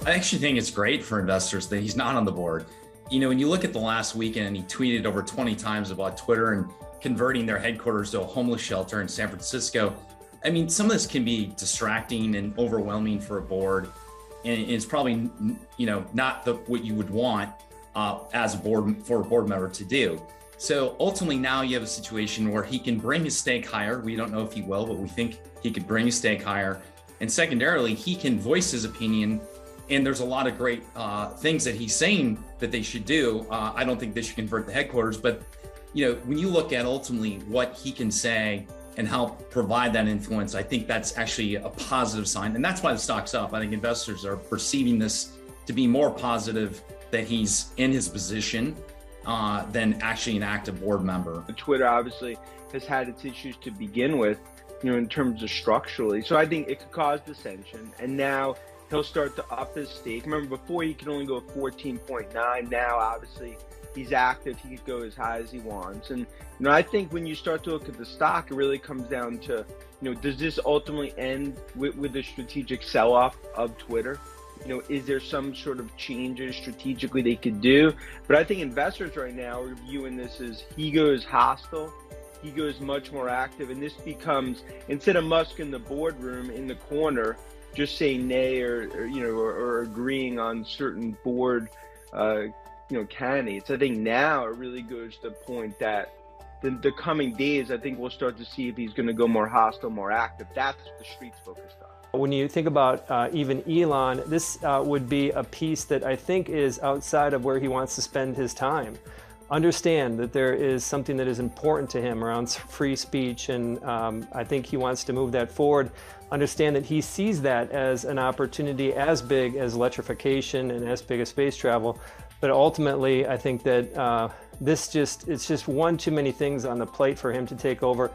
I actually think it's great for investors that he's not on the board. When you look at the last weekend, he tweeted over 20 times about Twitter and converting their headquarters to a homeless shelter in San Francisco. I mean, some of this can be distracting and overwhelming for a board. And it's probably, not what you would want as a board member to do. So ultimately now you have a situation where he can bring his stake higher. We don't know if he will, but we think he could bring his stake higher. And secondarily, he can voice his opinion. And there's a lot of great things that he's saying that they should do. I don't think they should convert the headquarters, but when you look at ultimately what he can say and help provide that influence, I think that's actually a positive sign. And that's why the stock's up. I think investors are perceiving this to be more positive that he's in his position than actually an active board member. Twitter obviously has had its issues to begin with, in terms of structurally. So I think it could cause dissension. And now he'll start to up his stake. Remember, before he could only go 14.9. Now, obviously, he's active. He could go as high as he wants. And, I think when you start to look at the stock, it really comes down to, does this ultimately end with a strategic sell-off of Twitter? Is there some sort of changes strategically they could do? But I think investors right now are viewing this as he goes hostile, he goes much more active, and this becomes, instead of Musk in the boardroom in the corner, just saying nay or agreeing on certain board, candidates. I think now it really goes to the point that the coming days, I think we'll start to see if he's going to go more hostile, more active. That's what the street's focused on. When you think about even Elon, this would be a piece that I think is outside of where he wants to spend his time. Understand that there is something that is important to him around free speech, and I think he wants to move that forward. Understand that he sees that as an opportunity as big as electrification and as big as space travel. But ultimately, I think that it's just one too many things on the plate for him to take over.